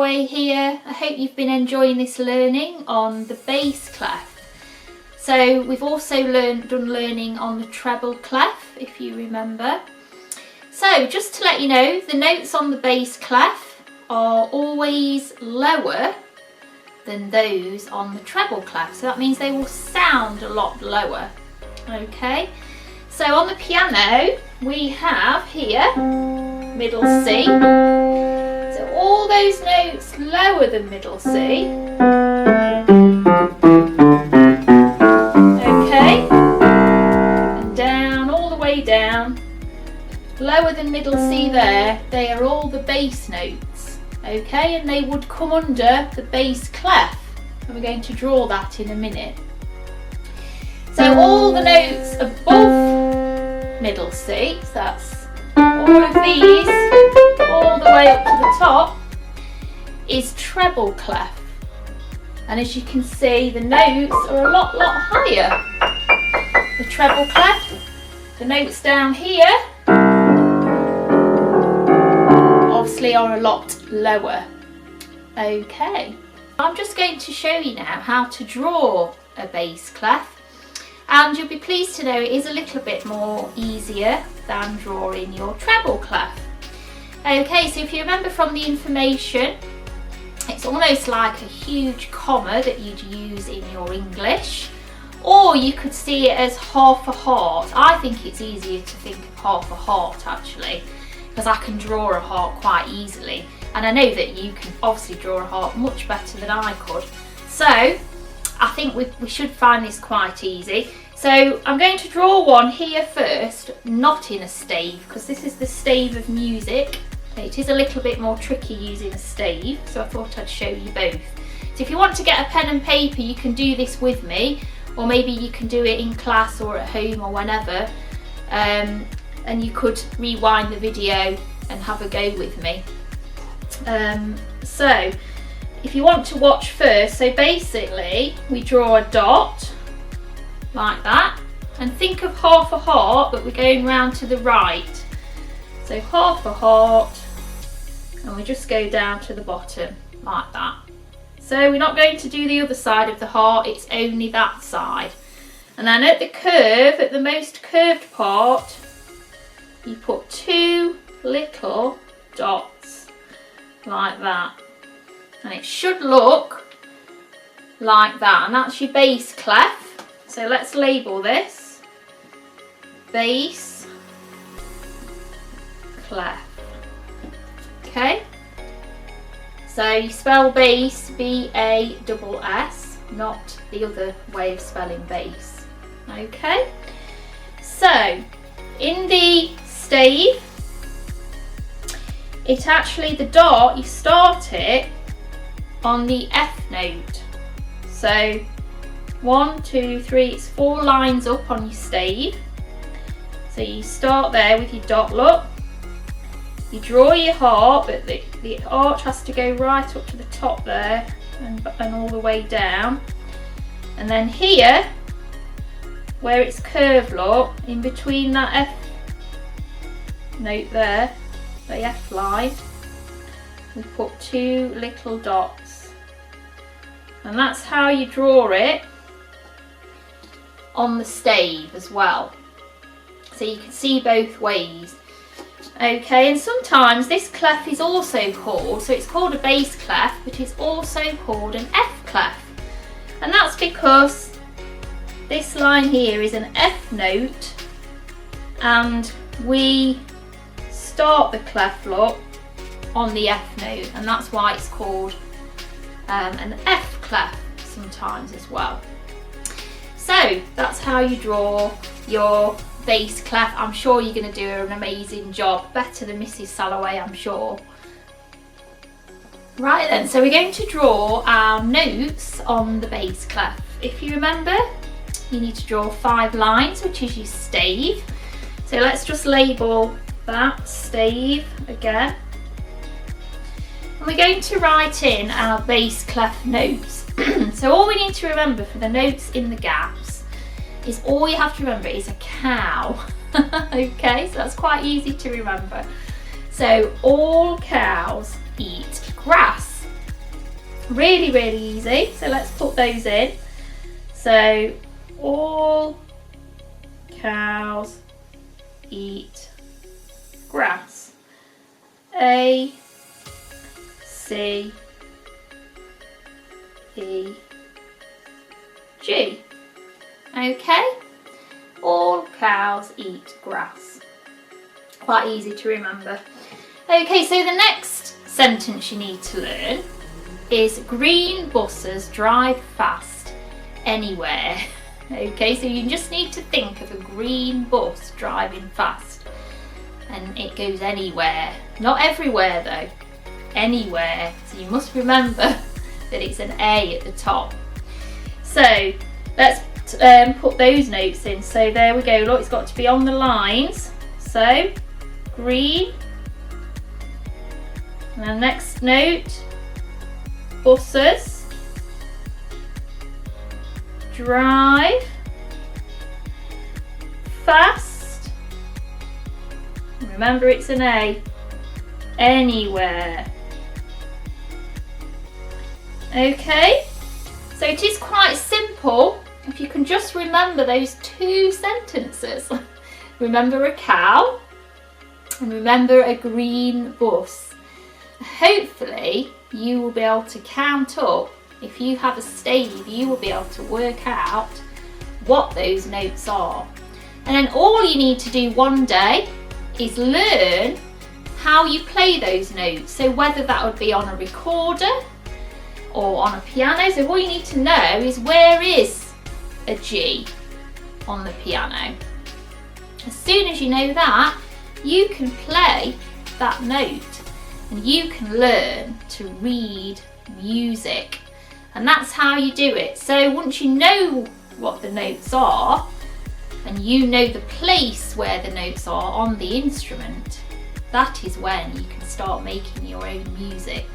Salloway here. I hope you've been enjoying this learning on the bass clef. So we've also done learning on the treble clef, if you remember. So just to let you know, the notes on the bass clef are always lower than those on the treble clef. So that means they will sound a lot lower. Okay, so on the piano we have here middle C. So all those notes lower than middle C. Okay, and down, all the way down, lower than middle C there, they are all the bass notes. Okay, and they would come under the bass clef. And we're going to draw that in a minute. So all the notes above middle C, so that's all of these, all the way up to the top, is treble clef. And as you can see, the notes are a lot higher. The treble clef, the notes down here, obviously are a lot lower. Okay, I'm just going to show you now how to draw a bass clef. And you'll be pleased to know it is a little bit more easier than drawing your treble clef. Okay, so if you remember from the information, it's almost like a huge comma that you'd use in your English, or you could see it as half a heart. I think it's easier to think of half a heart actually, because I can draw a heart quite easily, and I know that you can obviously draw a heart much better than I could. So I think we should find this quite easy. So I'm going to draw one here first, not in a stave, because this is the stave of music. It is a little bit more tricky using a stave, so I thought I'd show you both. So if you want to get a pen and paper, you can do this with me, or maybe you can do it in class or at home or whenever, and you could rewind the video and have a go with me. So if you want to watch first, so basically we draw a dot like that, and think of half a heart, but we're going round to the right. So half a heart, and we just go down to the bottom like that. So we're not going to do the other side of the heart, it's only that side. And then at the curve, at the most curved part, you put two little dots like that. And it should look like that, and that's your bass clef. So let's label this bass clef. Okay, so you spell bass B-A-S-S, not the other way of spelling bass. Okay, so in the stave, it actually, the dot, you start it on the F note. So 1, 2, 3, it's 4 lines up on your stave. So you start there with your dot, look. You draw your heart, but the arch has to go right up to the top there and all the way down. And then here, where it's curved, look, in between that F note there, the F line, we put two little dots. And that's how you draw it on the stave as well. So you can see both ways. Okay, and sometimes this clef is also called, so it's called a bass clef, but it's also called an F clef. And that's because this line here is an F note, and we start the clef, look, on the F note, and that's why it's called an F clef sometimes as well. So that's how you draw your bass clef. I'm sure you're going to do an amazing job, better than Mrs. Salloway, I'm sure. Right then, so we're going to draw our notes on the bass clef. If you remember, you need to draw 5 lines, which is your stave. So let's just label that stave again. And we're going to write in our bass clef notes. So all we need to remember for the notes in the gaps is, all you have to remember is a cow. Okay, so that's quite easy to remember. So all cows eat grass. Really, really easy. So let's put those in. So all cows eat grass. A, C, E, G. Okay, all cows eat grass. Quite easy to remember. Okay, so the next sentence you need to learn is green buses drive fast anywhere. Okay, so you just need to think of a green bus driving fast, and it goes anywhere. Not everywhere though, anywhere. So you must remember that it's an A at the top. So let's put those notes in. So there we go, look, it's got to be on the lines. So green, and the next note, buses drive fast. Remember, it's an A. Anywhere. Okay, so it is quite simple if you can just remember those two sentences. Remember a cow and remember a green bus. Hopefully you will be able to count up. If you have a stave, you will be able to work out what those notes are. And then all you need to do one day is learn how you play those notes. So whether that would be on a recorder or on a piano. So all you need to know is where is a G on the piano. As soon as you know that, you can play that note and you can learn to read music. And that's how you do it. So once you know what the notes are and you know the place where the notes are on the instrument, that is when you can start making your own music.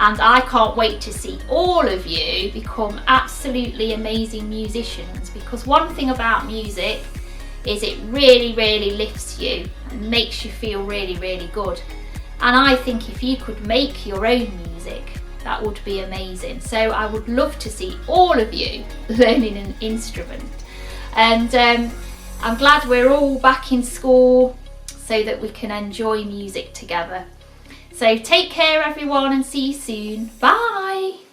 And I can't wait to see all of you become absolutely amazing musicians, because one thing about music is it really, really lifts you and makes you feel really, really good. And I think if you could make your own music, that would be amazing. So I would love to see all of you learning an instrument. And I'm glad we're all back in school so that we can enjoy music together. So take care everyone and see you soon. Bye!